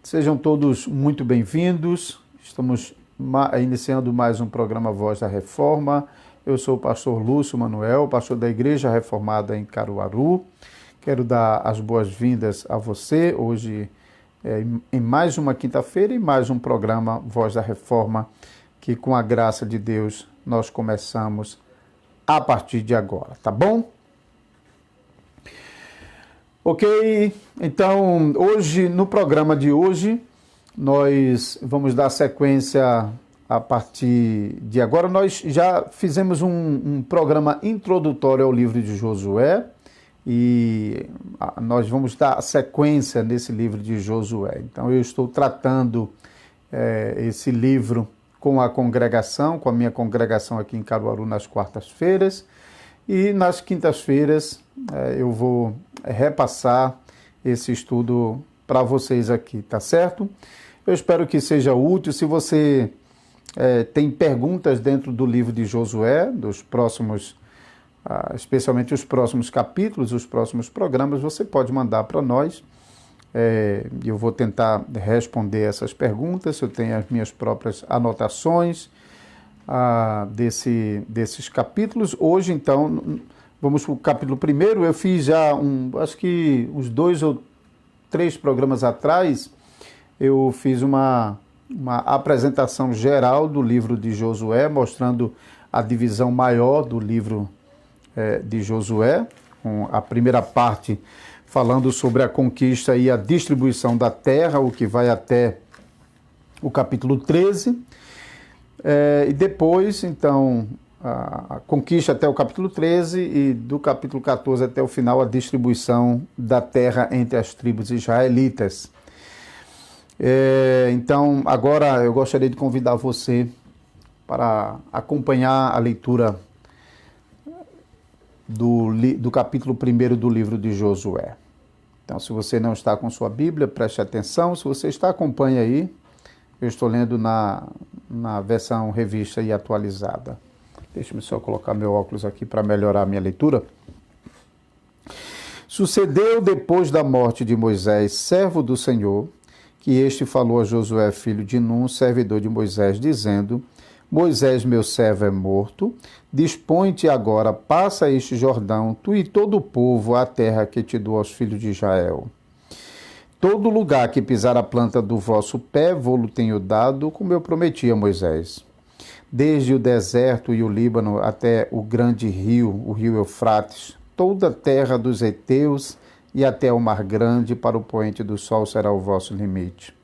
Sejam todos muito bem-vindos. Estamos iniciando mais um programa Voz da Reforma. Eu sou o pastor Lúcio Manuel, pastor da Igreja Reformada em Caruaru. Quero dar as boas-vindas a você hoje em mais uma quinta-feira e mais um programa Voz da Reforma, que com a graça de Deus nós começamos a partir de agora, tá bom? Ok, então hoje, no programa de hoje, nós vamos dar sequência a partir de agora. Nós já fizemos um programa introdutório ao livro de Josué e nós vamos dar sequência nesse livro de Josué. Então eu estou tratando esse livro com a congregação, com a minha congregação aqui em Caruaru nas quartas-feiras. E nas quintas-feiras eu vou repassar esse estudo para vocês aqui, tá certo? Eu espero que seja útil. Se você tem perguntas dentro do livro de Josué, dos próximos, especialmente os próximos capítulos, os próximos programas, você pode mandar para nós. Eu vou tentar responder essas perguntas. Eu tenho as minhas próprias anotações desses capítulos. Hoje, então, vamos para o capítulo 1. Eu fiz já, acho que uns 2 ou 3 programas atrás, eu fiz uma apresentação geral do livro de Josué, mostrando a divisão maior do livro de Josué, com a primeira parte falando sobre a conquista e a distribuição da terra, o que vai até o capítulo 13. E depois, então, a conquista até o capítulo 13 e do capítulo 14 até o final, a distribuição da terra entre as tribos israelitas. Então, agora eu gostaria de convidar você para acompanhar a leitura do capítulo 1 do livro de Josué. Então, se você não está com sua Bíblia, preste atenção. Se você está, acompanhe aí. Eu estou lendo na versão revista e atualizada. Deixa-me só colocar meu óculos aqui para melhorar a minha leitura. Sucedeu depois da morte de Moisés, servo do Senhor, que este falou a Josué, filho de Nun, servidor de Moisés, dizendo: Moisés, meu servo, é morto. Dispõe-te agora, passa este Jordão, tu e todo o povo, à terra que te dou aos filhos de Israel. Todo lugar que pisar a planta do vosso pé, vou-lo tenho dado, como eu prometi a Moisés. Desde o deserto e o Líbano até o grande rio, o rio Eufrates, toda a terra dos heteus e até o mar grande, para o poente do sol será o vosso limite.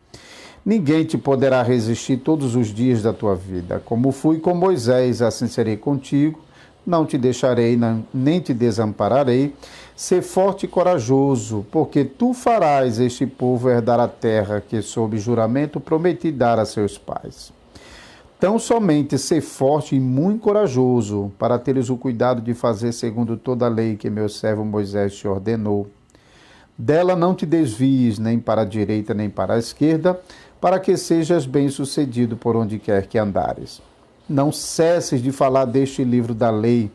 Ninguém te poderá resistir todos os dias da tua vida. Como fui com Moisés, assim serei contigo. Não te deixarei, nem te desampararei. Sê forte e corajoso, porque tu farás este povo herdar a terra que, sob juramento, prometi dar a seus pais. Tão somente sê forte e muito corajoso, para teres o cuidado de fazer segundo toda a lei que meu servo Moisés te ordenou. Dela não te desvies, nem para a direita, nem para a esquerda, para que sejas bem-sucedido por onde quer que andares. Não cesses de falar deste livro da lei,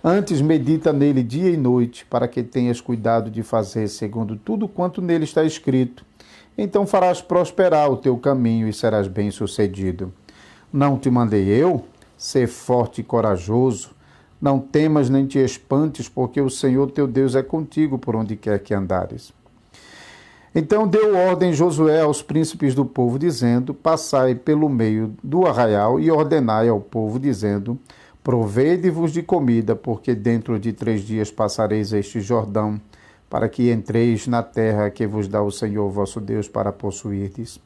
antes medita nele dia e noite, para que tenhas cuidado de fazer segundo tudo quanto nele está escrito. Então farás prosperar o teu caminho e serás bem-sucedido. Não te mandei eu? Sê forte e corajoso. Não temas nem te espantes, porque o Senhor teu Deus é contigo por onde quer que andares. Então deu ordem Josué aos príncipes do povo, dizendo: Passai pelo meio do arraial e ordenai ao povo, dizendo: Provede-vos de comida, porque dentro de 3 dias passareis este Jordão, para que entreis na terra que vos dá o Senhor vosso Deus para possuirdes.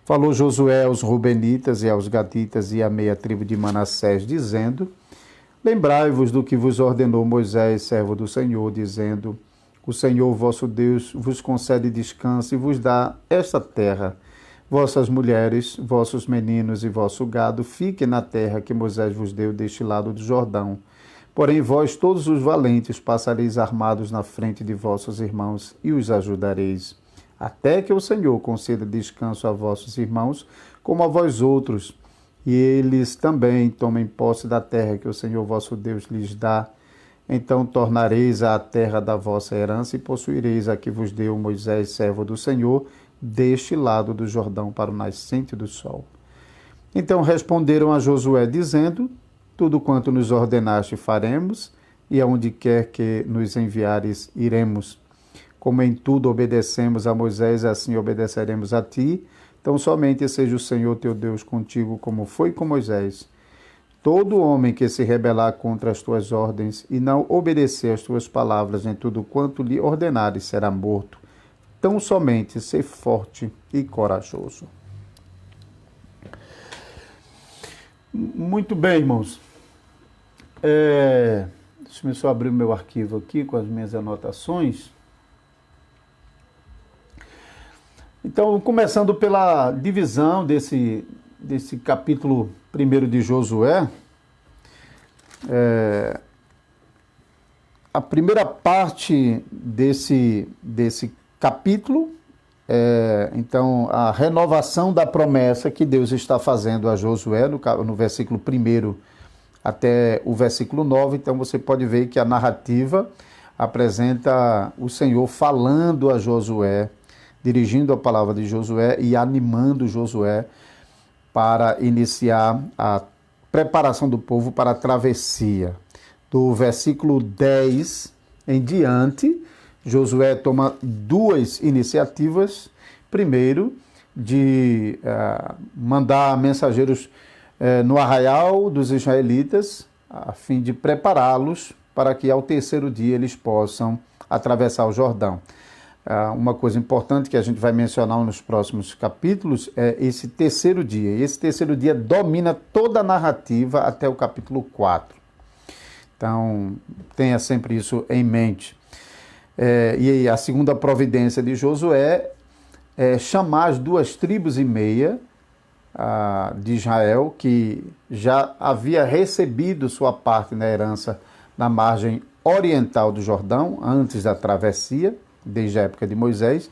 Falou Josué aos Rubenitas e aos Gaditas e à meia tribo de Manassés, dizendo: Lembrai-vos do que vos ordenou Moisés, servo do Senhor, dizendo: O Senhor vosso Deus vos concede descanso e vos dá esta terra. Vossas mulheres, vossos meninos e vosso gado fiquem na terra que Moisés vos deu deste lado do Jordão. Porém, vós, todos os valentes, passareis armados na frente de vossos irmãos e os ajudareis, até que o Senhor conceda descanso a vossos irmãos, como a vós outros, e eles também tomem posse da terra que o Senhor vosso Deus lhes dá. Então tornareis à terra da vossa herança e possuireis a que vos deu Moisés, servo do Senhor, deste lado do Jordão para o nascente do sol. Então responderam a Josué, dizendo: tudo quanto nos ordenaste faremos, e aonde quer que nos enviares, iremos. Como em tudo obedecemos a Moisés, assim obedeceremos a ti. Então somente seja o Senhor teu Deus contigo, como foi com Moisés. Todo homem que se rebelar contra as tuas ordens e não obedecer às tuas palavras em tudo quanto lhe ordenares será morto. Tão somente ser forte e corajoso. Muito bem, irmãos. Deixa eu só abrir o meu arquivo aqui com as minhas anotações. Então, começando pela divisão desse capítulo 1 de Josué, a primeira parte desse capítulo então, a renovação da promessa que Deus está fazendo a Josué, no versículo 1 até o versículo 9. Então, você pode ver que a narrativa apresenta o Senhor falando a Josué, dirigindo a palavra de Josué e animando Josué para iniciar a preparação do povo para a travessia. Do versículo 10 em diante, Josué toma duas iniciativas. Primeiro, de mandar mensageiros no arraial dos israelitas, a fim de prepará-los para que ao terceiro dia eles possam atravessar o Jordão. Uma coisa importante que a gente vai mencionar nos próximos capítulos é esse terceiro dia. E esse terceiro dia domina toda a narrativa até o capítulo 4. Então, tenha sempre isso em mente. E a segunda providência de Josué é chamar as 2,5 tribos de Israel, que já havia recebido sua parte na herança na margem oriental do Jordão, antes da travessia, desde a época de Moisés,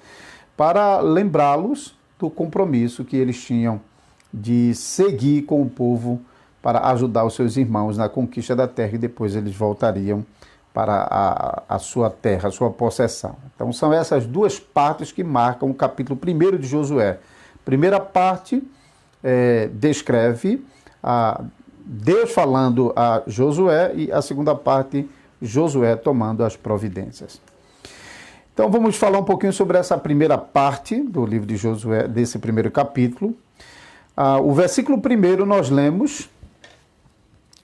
para lembrá-los do compromisso que eles tinham de seguir com o povo para ajudar os seus irmãos na conquista da terra, e depois eles voltariam para a sua terra, a sua possessão. Então são essas duas partes que marcam o capítulo 1 de Josué. A primeira parte descreve Deus falando a Josué, e a segunda parte, Josué tomando as providências. Então vamos falar um pouquinho sobre essa primeira parte do livro de Josué, desse primeiro capítulo. O versículo 1 nós lemos: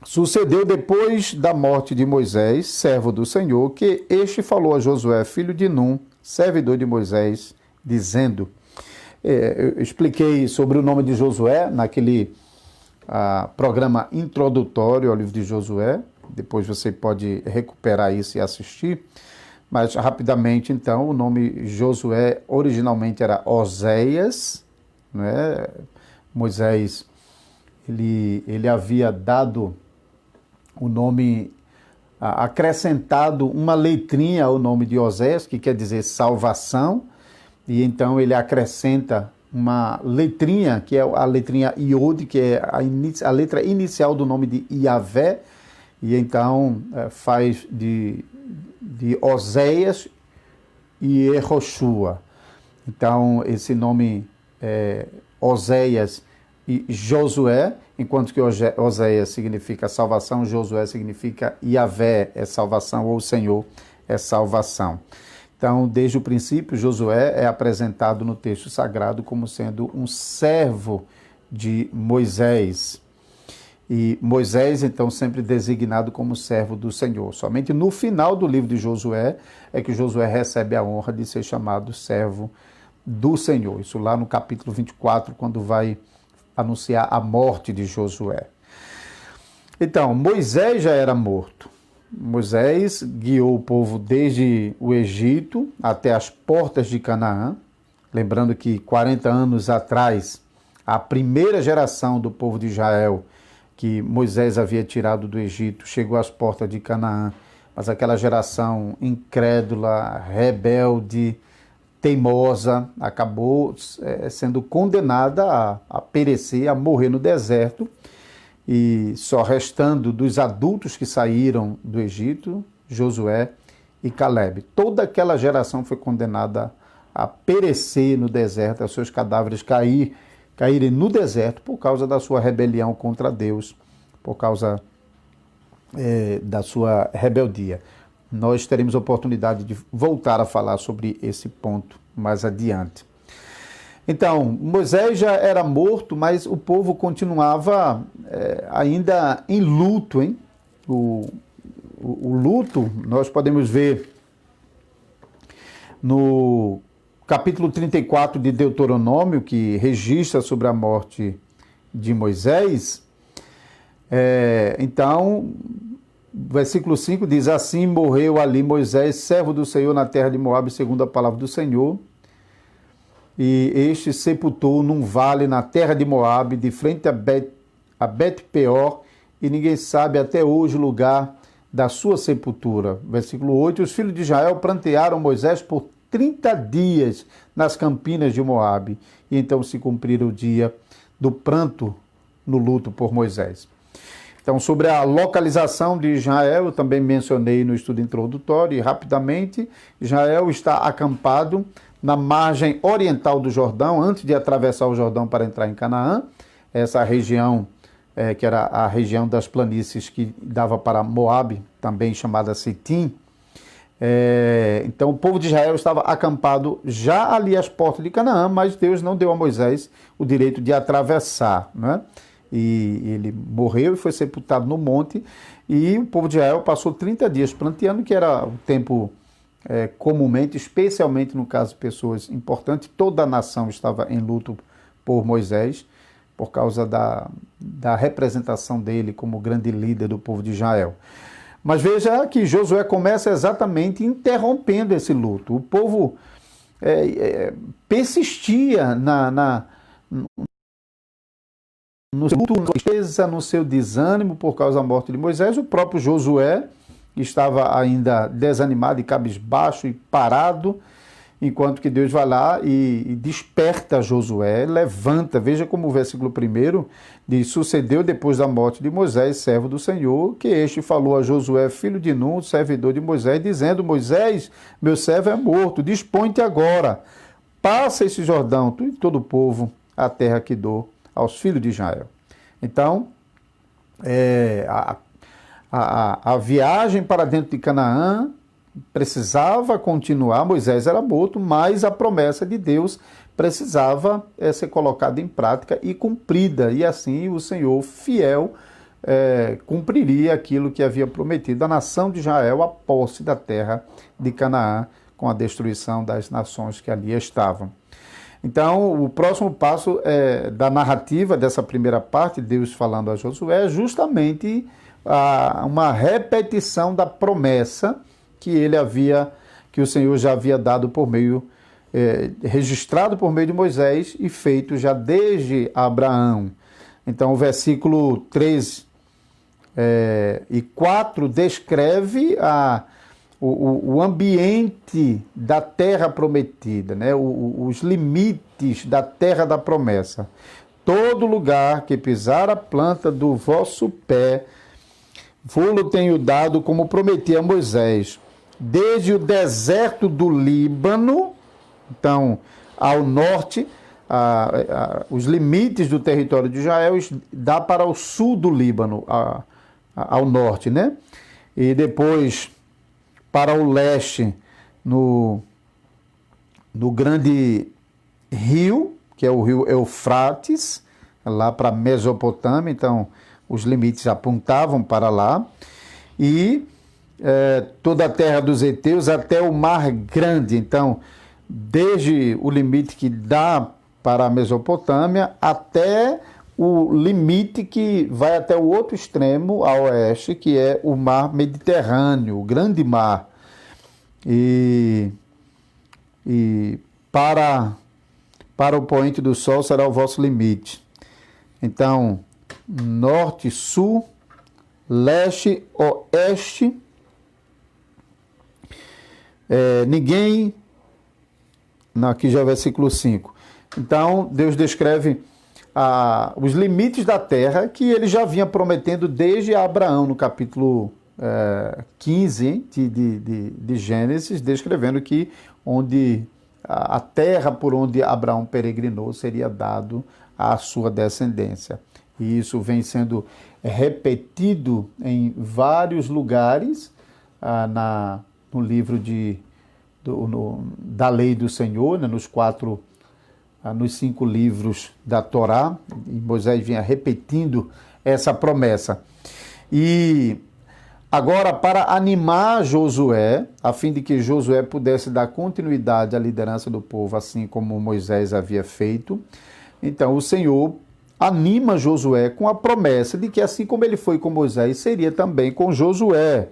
sucedeu depois da morte de Moisés, servo do Senhor, que este falou a Josué, filho de Num, servidor de Moisés, dizendo... eu expliquei sobre o nome de Josué naquele programa introdutório ao livro de Josué. Depois você pode recuperar isso e assistir. Mas, rapidamente, então, o nome Josué originalmente era Oséias, né? Moisés, ele havia dado o nome, acrescentado uma letrinha ao nome de Oséias, que quer dizer salvação, e então ele acrescenta uma letrinha, que é a letrinha Iod, que é a letra inicial do nome de Iavé, e então faz de Oséias e Yehoshua. Então, esse nome Oséias e Josué, enquanto que Oséias significa salvação, Josué significa Iavé é salvação, ou Senhor é salvação. Então, desde o princípio, Josué é apresentado no texto sagrado como sendo um servo de Moisés. E Moisés, então, sempre designado como servo do Senhor. Somente no final do livro de Josué é que Josué recebe a honra de ser chamado servo do Senhor. Isso lá no capítulo 24, quando vai anunciar a morte de Josué. Então, Moisés já era morto. Moisés guiou o povo desde o Egito até as portas de Canaã. Lembrando que 40 anos atrás, a primeira geração do povo de Israel que Moisés havia tirado do Egito chegou às portas de Canaã, mas aquela geração incrédula, rebelde, teimosa, acabou sendo condenada a perecer, a morrer no deserto, e só restando dos adultos que saíram do Egito, Josué e Calebe. Toda aquela geração foi condenada a perecer no deserto, os seus cadáveres caírem no deserto por causa da sua rebelião contra Deus, por causa da sua rebeldia. Nós teremos oportunidade de voltar a falar sobre esse ponto mais adiante. Então, Moisés já era morto, mas o povo continuava ainda em luto, hein? O luto nós podemos ver no capítulo 34 de Deuteronômio, que registra sobre a morte de Moisés. Então, versículo 5 diz: assim morreu ali Moisés, servo do Senhor, na terra de Moabe, segundo a palavra do Senhor. E este sepultou num vale na terra de Moabe, de frente a Bet-peor, e ninguém sabe até hoje o lugar da sua sepultura. Versículo 8, os filhos de Israel prantearam Moisés por 30 dias nas campinas de Moabe, e então se cumpriram o dia do pranto no luto por Moisés. Então, sobre a localização de Israel, eu também mencionei no estudo introdutório, e rapidamente, Israel está acampado na margem oriental do Jordão, antes de atravessar o Jordão para entrar em Canaã, essa região que era a região das planícies que dava para Moabe, também chamada Sitim. Então o povo de Israel estava acampado já ali às portas de Canaã, mas Deus não deu a Moisés o direito de atravessar, né? E ele morreu e foi sepultado no monte, e o povo de Israel passou 30 dias pranteando, que era o tempo comumente, especialmente no caso de pessoas importantes. Toda a nação estava em luto por Moisés, por causa da representação dele como grande líder do povo de Israel. Mas veja que Josué começa exatamente interrompendo esse luto. O povo persistia no seu luto, no seu desânimo por causa da morte de Moisés. O próprio Josué estava ainda desanimado e cabisbaixo e parado, enquanto que Deus vai lá e desperta Josué, levanta. Veja como o versículo 1 diz: sucedeu depois da morte de Moisés, servo do Senhor, que este falou a Josué, filho de Nun, servidor de Moisés, dizendo: Moisés, meu servo é morto, dispõe-te agora, passa esse Jordão, tu e todo o povo, a terra que dou aos filhos de Israel. Então, a viagem para dentro de Canaã precisava continuar. Moisés era morto, mas a promessa de Deus precisava ser colocada em prática e cumprida, e assim o Senhor fiel cumpriria aquilo que havia prometido à nação de Israel, a posse da terra de Canaã, com a destruição das nações que ali estavam. Então, o próximo passo da narrativa dessa primeira parte, Deus falando a Josué, é justamente uma repetição da promessa que o Senhor já havia dado por meio, registrado por meio de Moisés e feito já desde Abraão. Então, o versículo 3 e 4 descreve o ambiente da terra prometida, né? Os limites da terra da promessa. Todo lugar que pisar a planta do vosso pé, vou-lo tenho dado como prometi a Moisés, desde o deserto do Líbano, então, ao norte, os limites do território de Israel dá para o sul do Líbano, ao norte, né? E depois para o leste, no grande rio, que é o rio Eufrates, lá para a Mesopotâmia. Então, os limites apontavam para lá, e toda a terra dos heteus até o Mar Grande. Então, desde o limite que dá para a Mesopotâmia até o limite que vai até o outro extremo, a oeste, que é o Mar Mediterrâneo, o Grande Mar. E para o poente do sol será o vosso limite. Então, norte, sul, leste, oeste, ninguém... Aqui já é o versículo 5. Então, Deus descreve os limites da terra que ele já vinha prometendo desde Abraão, no capítulo 15 de Gênesis, descrevendo que onde a terra por onde Abraão peregrinou seria dado à sua descendência. E isso vem sendo repetido em vários lugares no livro da lei do Senhor, né, nos 5 livros da Torá. E Moisés vinha repetindo essa promessa. E agora, para animar Josué, a fim de que Josué pudesse dar continuidade à liderança do povo, assim como Moisés havia feito, então o Senhor anima Josué com a promessa de que, assim como ele foi com Moisés, seria também com Josué.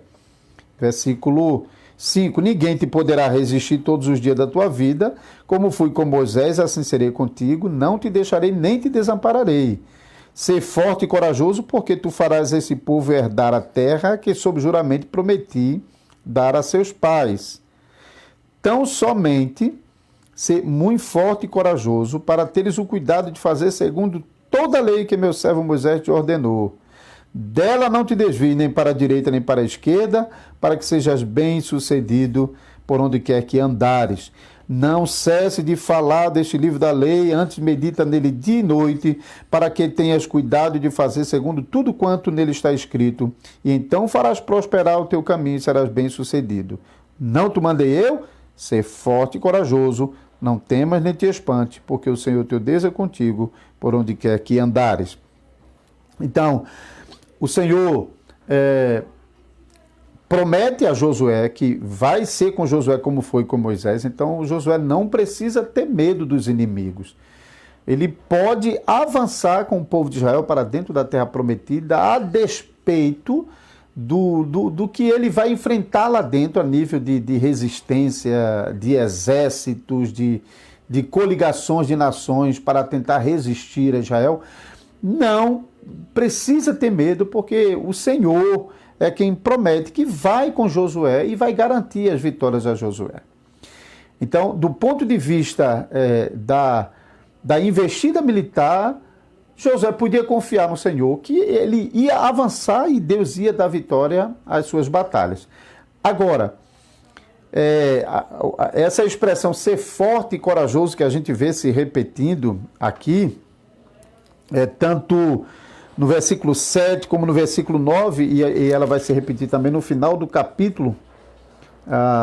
Versículo 5: ninguém te poderá resistir todos os dias da tua vida, como fui com Moisés, assim serei contigo, não te deixarei nem te desampararei. Ser forte e corajoso, porque tu farás esse povo herdar a terra que sob juramento prometi dar a seus pais. Tão somente ser muito forte e corajoso, para teres o cuidado de fazer segundo toda a lei que meu servo Moisés te ordenou. Dela não te desvie nem para a direita nem para a esquerda, para que sejas bem-sucedido por onde quer que andares. Não cesse de falar deste livro da lei, antes medita nele dia e noite, para que tenhas cuidado de fazer segundo tudo quanto nele está escrito, e então farás prosperar o teu caminho e serás bem-sucedido. Não te mandei eu? Ser forte e corajoso, não temas nem te espante, porque o Senhor teu Deus é contigo, por onde quer que andares. Então, o Senhor promete a Josué que vai ser com Josué como foi com Moisés. Então, Josué não precisa ter medo dos inimigos. Ele pode avançar com o povo de Israel para dentro da terra prometida, a despeito do que ele vai enfrentar lá dentro a nível de resistência, de exércitos, de coligações de nações para tentar resistir a Israel. Não precisa ter medo, porque o Senhor é quem promete que vai com Josué e vai garantir as vitórias a Josué. Então, do ponto de vista da investida militar, Josué podia confiar no Senhor, que ele ia avançar e Deus ia dar vitória às suas batalhas. Agora, essa expressão ser forte e corajoso que a gente vê se repetindo aqui, tanto no versículo 7 como no versículo 9, e ela vai se repetir também no final do capítulo,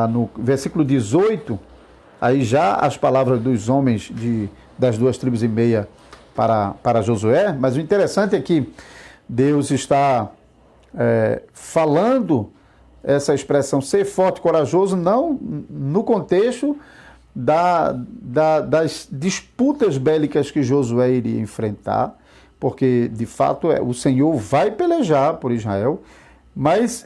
no versículo 18, aí já as palavras dos homens das 2 tribos e meia para Josué. Mas o interessante é que Deus está falando essa expressão ser forte e corajoso não no contexto das disputas bélicas que Josué iria enfrentar, porque de fato o Senhor vai pelejar por Israel, mas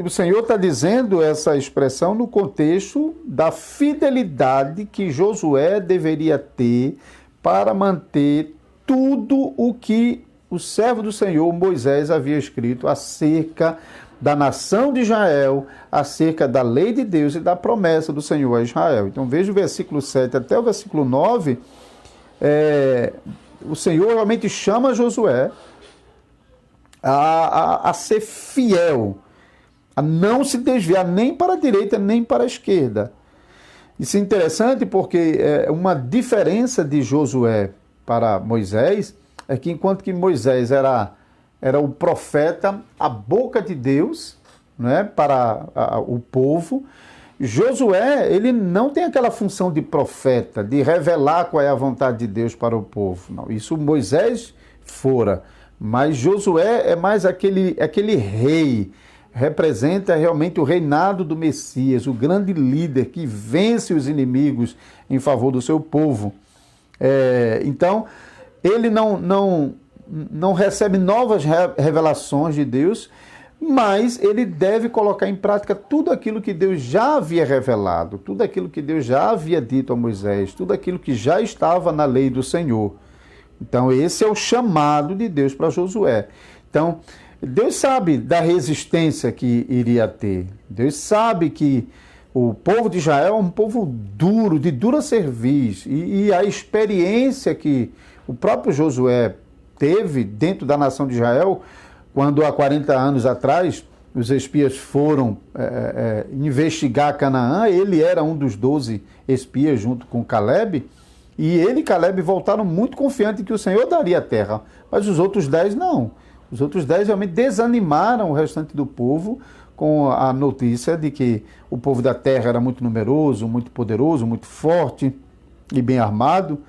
o Senhor está dizendo essa expressão no contexto da fidelidade que Josué deveria ter para manter tudo o que o servo do Senhor, Moisés, havia escrito acerca da nação de Israel, acerca da lei de Deus e da promessa do Senhor a Israel. Então veja o versículo 7 até o versículo 9, o Senhor realmente chama Josué a ser fiel, a não se desviar nem para a direita nem para a esquerda. Isso é interessante porque uma diferença de Josué para Moisés é que enquanto que Moisés era o profeta, a boca de Deus, né, para o povo, Josué, ele não tem aquela função de profeta, de revelar qual é a vontade de Deus para o povo. Não, isso Moisés fora. Mas Josué é mais aquele rei, representa realmente o reinado do Messias, o grande líder que vence os inimigos em favor do seu povo. Então, ele não recebe novas revelações de Deus, mas ele deve colocar em prática tudo aquilo que Deus já havia revelado, tudo aquilo que Deus já havia dito a Moisés, tudo aquilo que já estava na lei do Senhor. Então, esse é o chamado de Deus para Josué. Então, Deus sabe da resistência que iria ter. Deus sabe que o povo de Israel é um povo duro, de dura cerviz. E a experiência que o próprio Josué teve dentro da nação de Israel, quando há 40 anos atrás os espias foram investigar Canaã, ele era um dos 12 espias junto com Caleb, e ele e Caleb voltaram muito confiantes que o Senhor daria a terra, mas os outros 10 não. Os outros 10 realmente desanimaram o restante do povo com a notícia de que o povo da terra era muito numeroso, muito poderoso, muito forte e bem armado.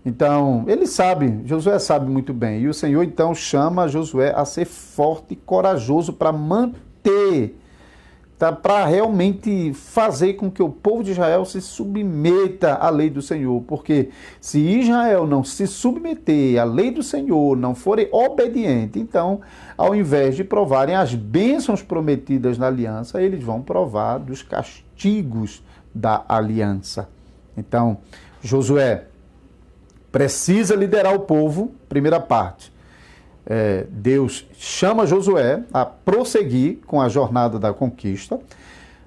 Então, ele sabe, Josué sabe muito bem. E o Senhor, então, chama Josué a ser forte e corajoso para manter, para realmente fazer com que o povo de Israel se submeta à lei do Senhor. Porque se Israel não se submeter à lei do Senhor, não forem obedientes, então, ao invés de provarem as bênçãos prometidas na aliança, eles vão provar dos castigos da aliança. Então, Josué precisa liderar o povo, primeira parte. Deus chama Josué a prosseguir com a jornada da conquista.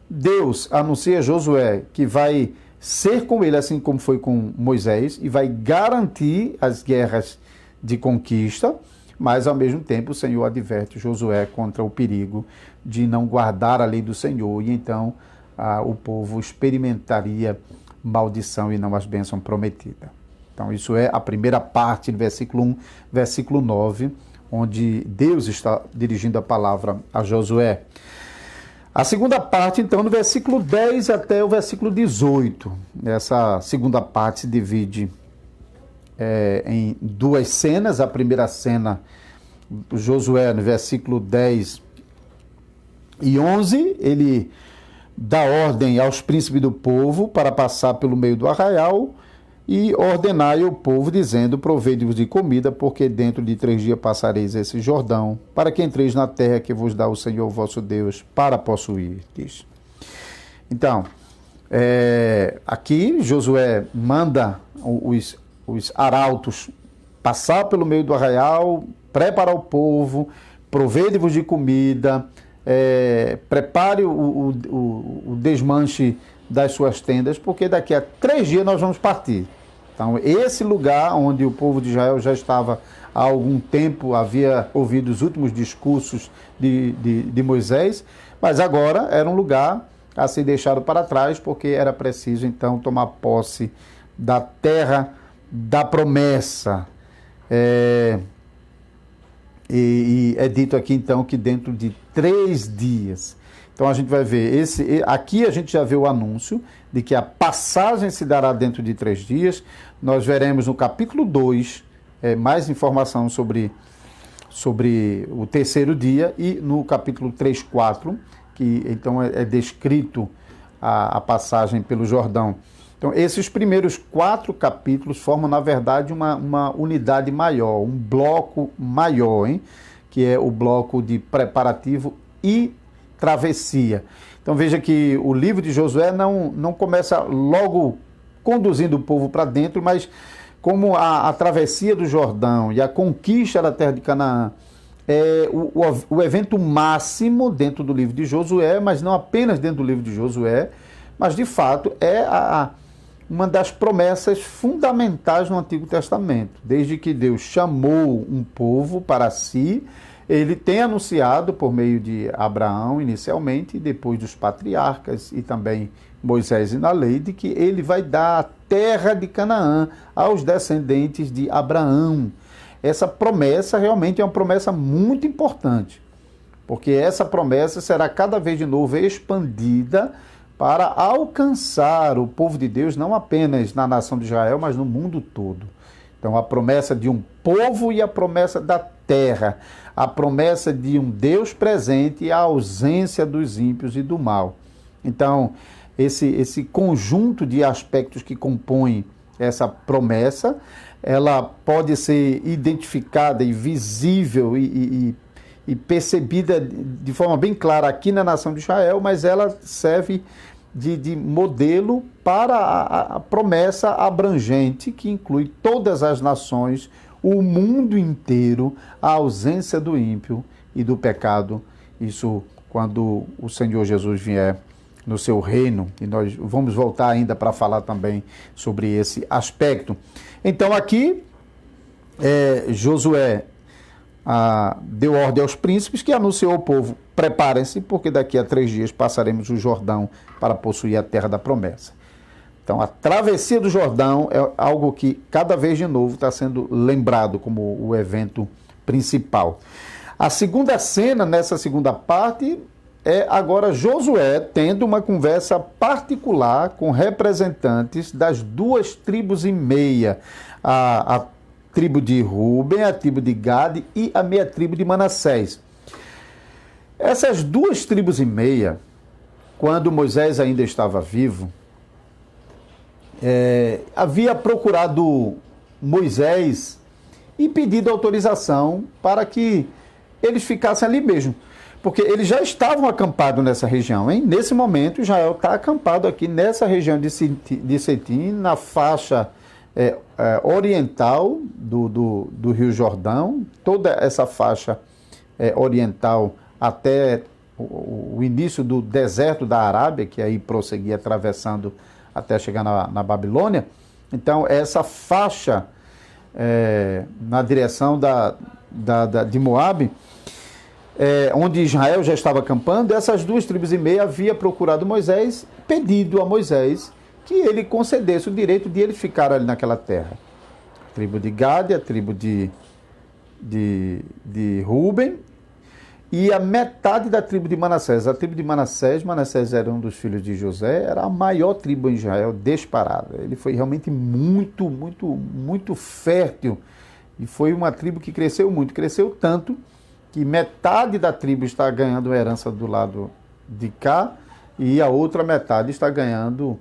Deus anuncia a Josué que vai ser com ele, assim como foi com Moisés, e vai garantir as guerras de conquista, mas ao mesmo tempo o Senhor adverte Josué contra o perigo de não guardar a lei do Senhor, e então o povo experimentaria maldição e não as bênçãos prometidas. Então, isso é a primeira parte, no versículo 1, versículo 9, onde Deus está dirigindo a palavra a Josué. A segunda parte, então, no versículo 10 até o versículo 18. Essa segunda parte se divide em duas cenas. A primeira cena, Josué, no versículo 10 e 11, ele dá ordem aos príncipes do povo para passar pelo meio do arraial, e ordenai ao povo, dizendo, provei-vos de comida, porque dentro de 3 dias passareis esse Jordão, para que entreis na terra que vos dá o Senhor vosso Deus, para possuir. Então, aqui Josué manda os arautos passar pelo meio do arraial, preparar o povo, provei-vos de comida, prepare o desmanche das suas tendas, porque daqui a 3 dias nós vamos partir. Então, esse lugar onde o povo de Israel já estava há algum tempo, havia ouvido os últimos discursos de Moisés, mas agora era um lugar a ser deixado para trás, porque era preciso, então, tomar posse da terra da promessa. E é dito aqui, então, que dentro de 3 dias... Então a gente vai ver, aqui a gente já vê o anúncio de que a passagem se dará dentro de 3 dias. Nós veremos no capítulo 2 mais informação sobre o terceiro dia, e no capítulo 3, 4, que então é descrito a passagem pelo Jordão. Então esses primeiros 4 capítulos formam, na verdade, uma unidade maior, um bloco maior, que é o bloco de preparativo e travessia. Então veja que o livro de Josué não começa logo conduzindo o povo para dentro, mas como a travessia do Jordão e a conquista da terra de Canaã é o evento máximo dentro do livro de Josué, mas não apenas dentro do livro de Josué, mas de fato é uma das promessas fundamentais no Antigo Testamento. Desde que Deus chamou um povo para si, ele tem anunciado por meio de Abraão inicialmente, e depois dos patriarcas e também Moisés e na lei, de que ele vai dar a terra de Canaã aos descendentes de Abraão. Essa promessa realmente é uma promessa muito importante, porque essa promessa será cada vez de novo expandida para alcançar o povo de Deus, não apenas na nação de Israel, mas no mundo todo. Então, a promessa de um povo e a promessa da terra, a promessa de um Deus presente e a ausência dos ímpios e do mal. Então, esse conjunto de aspectos que compõem essa promessa, ela pode ser identificada e visível e percebida de forma bem clara aqui na nação de Israel, mas ela serve de modelo para a promessa abrangente que inclui todas as nações, o mundo inteiro, a ausência do ímpio e do pecado. Isso quando o Senhor Jesus vier no seu reino, e nós vamos voltar ainda para falar também sobre esse aspecto. Então aqui Josué deu ordem aos príncipes, que anunciou ao povo: preparem-se, porque daqui a 3 dias passaremos o Jordão para possuir a terra da promessa. Então, a travessia do Jordão é algo que cada vez de novo está sendo lembrado como o evento principal. A segunda cena, nessa segunda parte, é agora Josué tendo uma conversa particular com representantes das 2 tribos e meia, a tribo de Ruben, a tribo de Gade e a meia tribo de Manassés. Essas 2 tribos e meia, quando Moisés ainda estava vivo, havia procurado Moisés e pedido autorização para que eles ficassem ali mesmo. Porque eles já estavam acampados nessa região, hein? Nesse momento, Israel está acampado aqui nessa região de Sitim, na faixa oriental do Rio Jordão, toda essa faixa oriental até o início do deserto da Arábia, que aí prosseguia atravessando até chegar na Babilônia. Então, essa faixa na direção de Moabe, onde Israel já estava acampando, essas 2 tribos e meia havia procurado Moisés, pedido a Moisés que ele concedesse o direito de ele ficar ali naquela terra. A tribo de Gade, a tribo de Ruben e a metade da tribo de Manassés. A tribo de Manassés era um dos filhos de José, era a maior tribo em Israel, disparada. Ele foi realmente muito, muito, muito fértil e foi uma tribo que cresceu muito, cresceu tanto que metade da tribo está ganhando herança do lado de cá e a outra metade está ganhando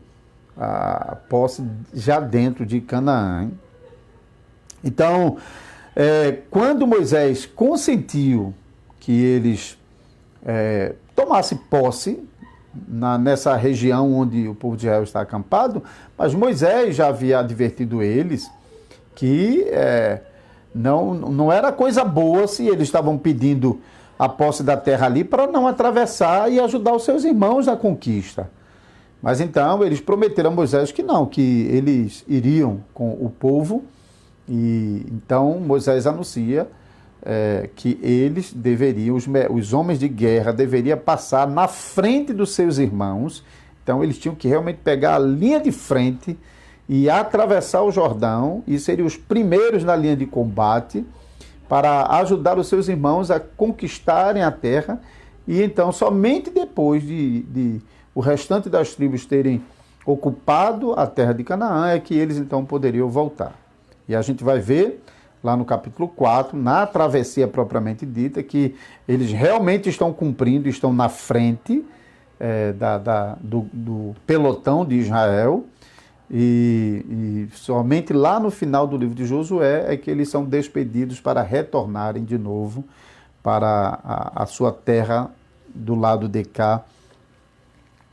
a posse já dentro de Canaã. Então, quando Moisés consentiu que eles tomassem posse nessa região onde o povo de Israel está acampado, mas Moisés já havia advertido eles que não era coisa boa se eles estavam pedindo a posse da terra ali para não atravessar e ajudar os seus irmãos na conquista. Mas então eles prometeram a Moisés que não, que eles iriam com o povo, e então Moisés anuncia que eles deveriam, os homens de guerra deveriam passar na frente dos seus irmãos. Então eles tinham que realmente pegar a linha de frente e atravessar o Jordão, e seriam os primeiros na linha de combate para ajudar os seus irmãos a conquistarem a terra, e então somente depois de o restante das tribos terem ocupado a terra de Canaã é que eles então poderiam voltar. E a gente vai ver lá no capítulo 4, na travessia propriamente dita, que eles realmente estão cumprindo, estão na frente do pelotão de Israel, e somente lá no final do livro de Josué é que eles são despedidos para retornarem de novo para a sua terra do lado de cá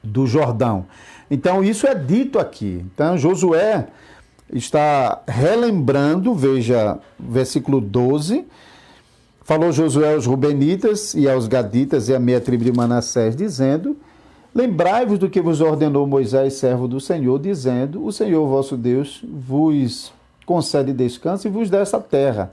do Jordão. Então isso é dito aqui. Então Josué está relembrando, veja, versículo 12, falou Josué aos Rubenitas e aos Gaditas e à meia tribo de Manassés, dizendo: lembrai-vos do que vos ordenou Moisés, servo do Senhor, dizendo: o Senhor vosso Deus vos concede descanso e vos dá essa terra.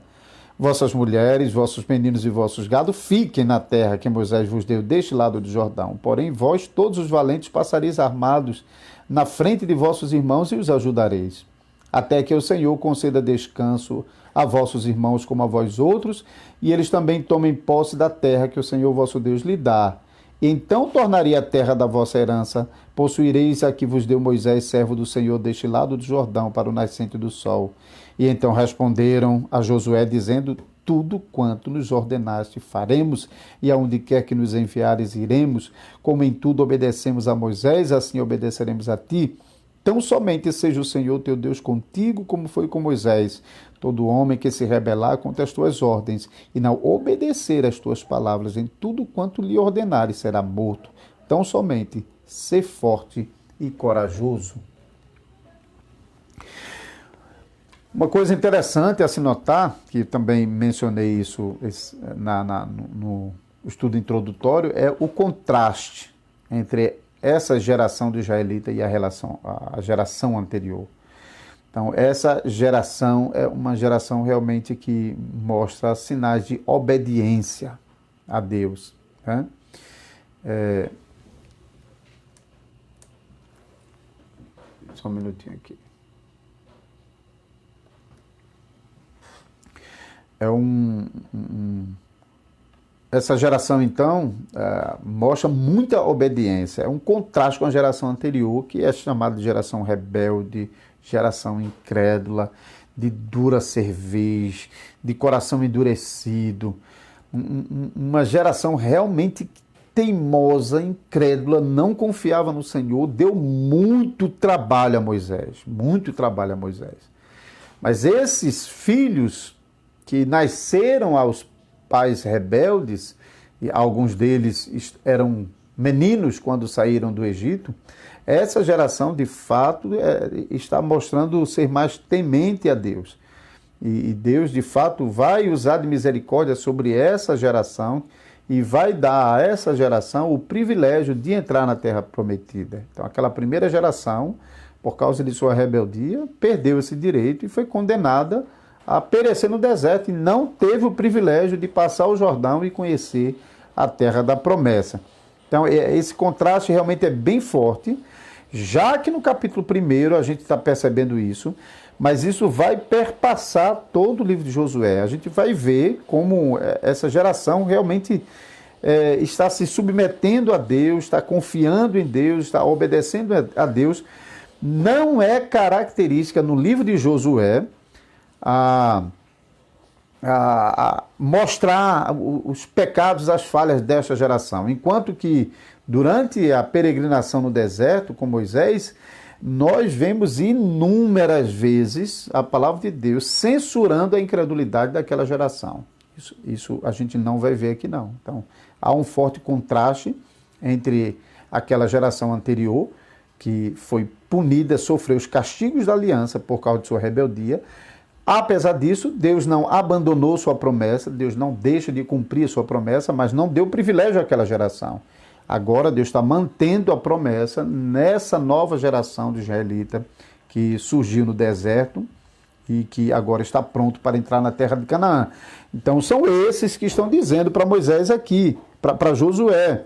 Vossas mulheres, vossos meninos e vossos gados fiquem na terra que Moisés vos deu deste lado do Jordão. Porém, vós, todos os valentes, passareis armados na frente de vossos irmãos e os ajudareis, até que o Senhor conceda descanso a vossos irmãos como a vós outros, e eles também tomem posse da terra que o Senhor vosso Deus lhe dá. E então tornarei a terra da vossa herança, possuireis a que vos deu Moisés, servo do Senhor, deste lado do Jordão, para o nascente do sol. E então responderam a Josué, dizendo: tudo quanto nos ordenaste faremos, e aonde quer que nos enviares iremos, como em tudo obedecemos a Moisés, assim obedeceremos a ti. Tão somente seja o Senhor teu Deus contigo, como foi com Moisés. Todo homem que se rebelar contra as tuas ordens e não obedecer às tuas palavras em tudo quanto lhe ordenares será morto. Tão somente ser forte e corajoso. Uma coisa interessante a se notar, que também mencionei isso no estudo introdutório, é o contraste entre essa geração do israelita e a geração anterior. Então, essa geração é uma geração realmente que mostra sinais de obediência a Deus, né? Só um minutinho aqui. Essa geração, então, mostra muita obediência. É um contraste com a geração anterior, que é chamada de geração rebelde, geração incrédula, de dura cerveja, de coração endurecido. Uma geração realmente teimosa, incrédula, não confiava no Senhor, deu muito trabalho a Moisés, muito trabalho a Moisés. Mas esses filhos que nasceram aos pais rebeldes, e alguns deles eram meninos quando saíram do Egito, essa geração, de fato, está mostrando ser mais temente a Deus. E Deus, de fato, vai usar de misericórdia sobre essa geração e vai dar a essa geração o privilégio de entrar na Terra Prometida. Então, aquela primeira geração, por causa de sua rebeldia, perdeu esse direito e foi condenada a perecer no deserto e não teve o privilégio de passar o Jordão e conhecer a Terra da Promessa. Então, esse contraste realmente é bem forte, já que no capítulo 1 a gente está percebendo isso, mas isso vai perpassar todo o livro de Josué. A gente vai ver como essa geração realmente está se submetendo a Deus, está confiando em Deus, está obedecendo a Deus. Não é característica no livro de Josué a mostrar os pecados, as falhas desta geração. Enquanto que durante a peregrinação no deserto com Moisés, nós vemos inúmeras vezes a palavra de Deus censurando a incredulidade daquela geração. Isso a gente não vai ver aqui não. Então, há um forte contraste entre aquela geração anterior, que foi punida, sofreu os castigos da aliança por causa de sua rebeldia. Apesar disso, Deus não abandonou sua promessa, Deus não deixa de cumprir sua promessa, mas não deu privilégio àquela geração. Agora Deus está mantendo a promessa nessa nova geração de israelita que surgiu no deserto e que agora está pronto para entrar na terra de Canaã. Então são esses que estão dizendo para Moisés aqui, para Josué.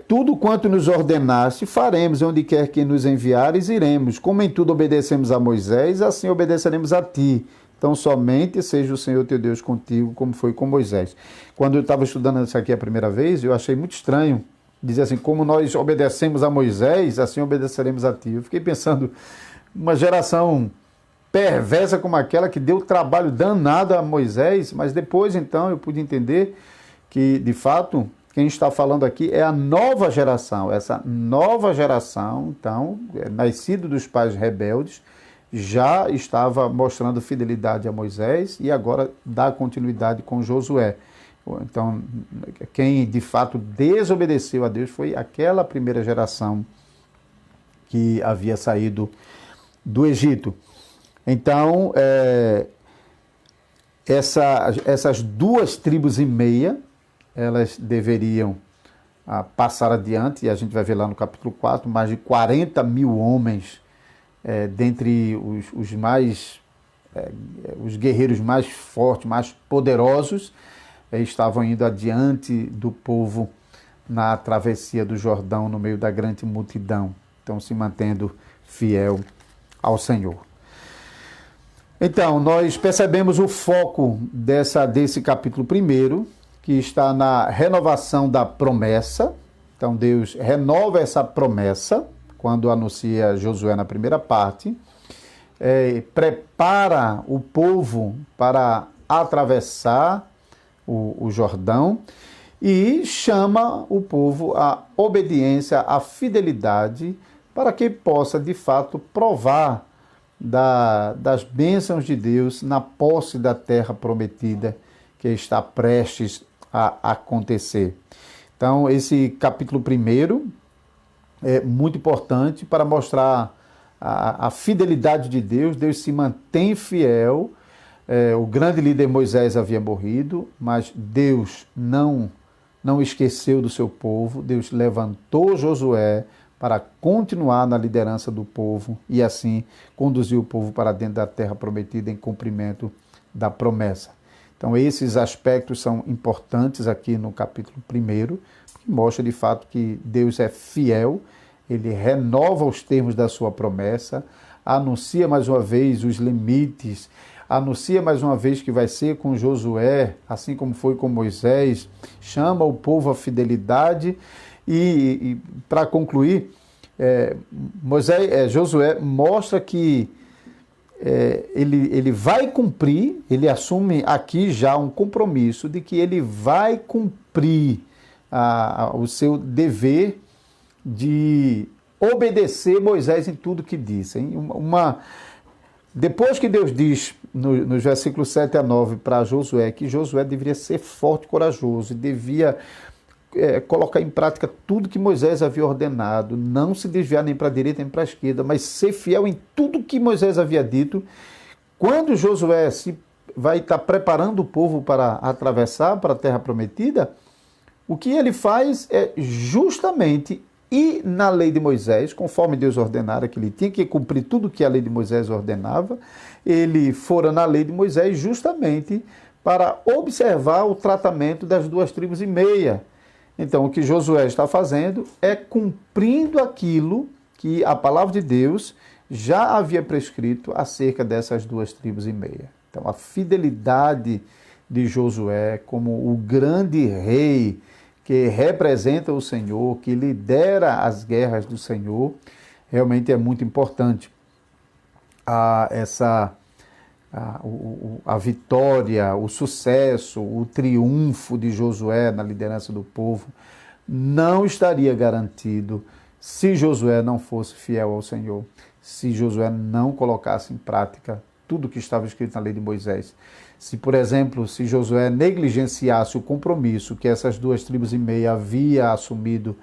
Tudo quanto nos ordenaste, faremos, onde quer que nos enviares, iremos. Como em tudo obedecemos a Moisés, assim obedeceremos a ti. Então, somente seja o Senhor teu Deus contigo, como foi com Moisés. Quando eu estava estudando isso aqui a primeira vez, eu achei muito estranho dizer assim, como nós obedecemos a Moisés, assim obedeceremos a ti. Eu fiquei pensando, uma geração perversa como aquela que deu trabalho danado a Moisés, mas depois, então, eu pude entender que, de fato, quem está falando aqui é a nova geração. Essa nova geração, então, nascido dos pais rebeldes, já estava mostrando fidelidade a Moisés e agora dá continuidade com Josué. Então, quem de fato desobedeceu a Deus foi aquela primeira geração que havia saído do Egito. Então, essas 2,5 tribos, elas deveriam passar adiante, e a gente vai ver lá no capítulo 4, mais de 40 mil homens, dentre os guerreiros mais fortes, mais poderosos, estavam indo adiante do povo na travessia do Jordão, no meio da grande multidão, então se mantendo fiel ao Senhor. Então, nós percebemos o foco desse capítulo 1, que está na renovação da promessa. Então, Deus renova essa promessa, quando anuncia Josué na primeira parte, prepara o povo para atravessar o Jordão e chama o povo à obediência, à fidelidade, para que possa, de fato, provar das bênçãos de Deus na posse da terra prometida que está prestes a acontecer. Então, esse capítulo 1 é muito importante para mostrar a fidelidade de Deus. Deus se mantém fiel. O grande líder Moisés havia morrido, mas Deus não esqueceu do seu povo. Deus levantou Josué para continuar na liderança do povo e assim conduzir o povo para dentro da terra prometida em cumprimento da promessa. Então esses aspectos são importantes aqui no capítulo 1, que mostra de fato que Deus é fiel, ele renova os termos da sua promessa, anuncia mais uma vez os limites, anuncia mais uma vez que vai ser com Josué, assim como foi com Moisés, chama o povo à fidelidade e para concluir, Josué mostra que ele vai cumprir, ele assume aqui já um compromisso de que ele vai cumprir o seu dever de obedecer Moisés em tudo que disse. Depois que Deus diz, nos versículos 7 a 9, para Josué, que Josué deveria ser forte e corajoso, e devia colocar em prática tudo que Moisés havia ordenado, não se desviar nem para a direita nem para a esquerda, mas ser fiel em tudo que Moisés havia dito. Quando Josué vai estar preparando o povo para atravessar para a terra prometida, o que ele faz é justamente ir na lei de Moisés, conforme Deus ordenara que ele tinha que cumprir tudo que a lei de Moisés ordenava. Ele fora na lei de Moisés justamente para observar o tratamento das 2,5 tribos. Então, o que Josué está fazendo é cumprindo aquilo que a palavra de Deus já havia prescrito acerca dessas 2,5 tribos. Então, a fidelidade de Josué como o grande rei que representa o Senhor, que lidera as guerras do Senhor, realmente é muito importante. A vitória, o sucesso, o triunfo de Josué na liderança do povo não estaria garantido se Josué não fosse fiel ao Senhor, se Josué não colocasse em prática tudo que estava escrito na lei de Moisés. Se, por exemplo, se Josué negligenciasse o compromisso que essas 2,5 tribos havia assumido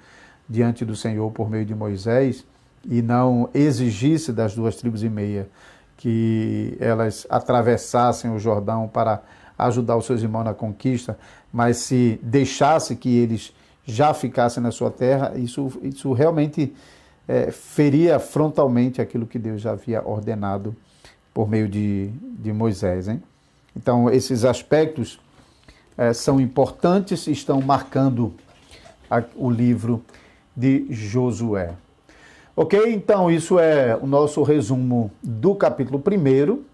diante do Senhor por meio de Moisés e não exigisse das 2,5 tribos que elas atravessassem o Jordão para ajudar os seus irmãos na conquista, mas se deixasse que eles já ficassem na sua terra, isso realmente feria frontalmente aquilo que Deus já havia ordenado por meio de Moisés, hein? Então, esses aspectos são importantes e estão marcando o livro de Josué. Ok? Então, isso é o nosso resumo do capítulo 1.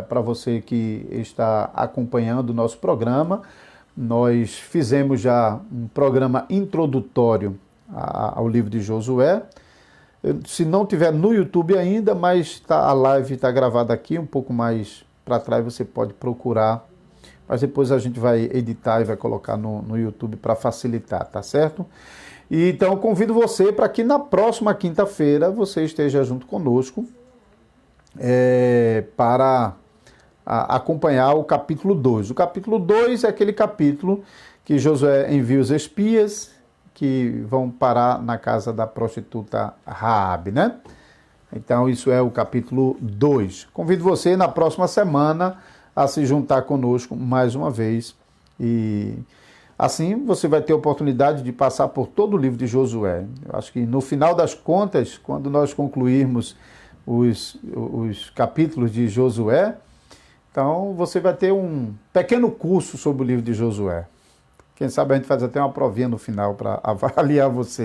Para você que está acompanhando o nosso programa, nós fizemos já um programa introdutório ao livro de Josué. Se não tiver no YouTube ainda, mas a live está gravada aqui, um pouco mais para trás você pode procurar, mas depois a gente vai editar e vai colocar no YouTube para facilitar, tá certo? E então convido você para que na próxima quinta-feira você esteja junto conosco para acompanhar o capítulo 2. O capítulo 2 é aquele capítulo que Josué envia os espias que vão parar na casa da prostituta Raabe, né? Então, isso é o capítulo 2. Convido você na próxima semana a se juntar conosco mais uma vez. E assim você vai ter a oportunidade de passar por todo o livro de Josué. Eu acho que no final das contas, quando nós concluirmos os capítulos de Josué, então você vai ter um pequeno curso sobre o livro de Josué. Quem sabe a gente faz até uma provinha no final para avaliar você.